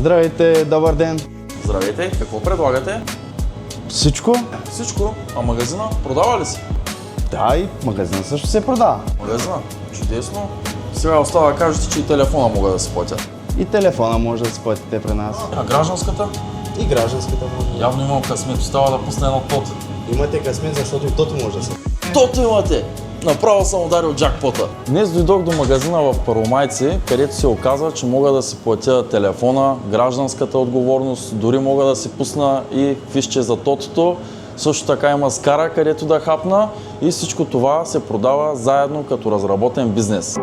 Здравейте, добър ден. Здравейте, какво предлагате? Всичко? Всичко. А магазина продава ли се? Да, и магазин също се продава. Магазина? Чудесно. Сега остава да кажете, че и телефона мога да се платя. И телефона може да си платите при нас. А гражданската? И гражданската може. Явно имам късмет, остава да пусне едно тот. Имате късмет, защото и тото може да се. Тото имате! Направо съм ударил джакпота. Днес дойдох до магазина в Първомайци, където се оказа, че мога да си платя телефона, гражданската отговорност, дори мога да си пусна и фишче за тотото. Също така има скара, където да хапна и всичко това се продава заедно като разработен бизнес.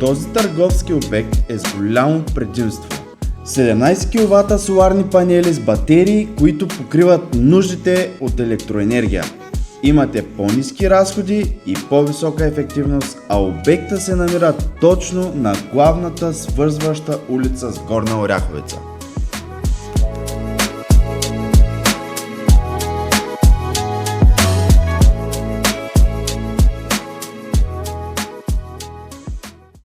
Този търговски обект е с голямо предимство. 17 кВт соларни панели с батерии, които покриват нуждите от електроенергия. Имате по-ниски разходи и по-висока ефективност, а обекта се намира точно на главната свързваща улица с Горна Оряховица.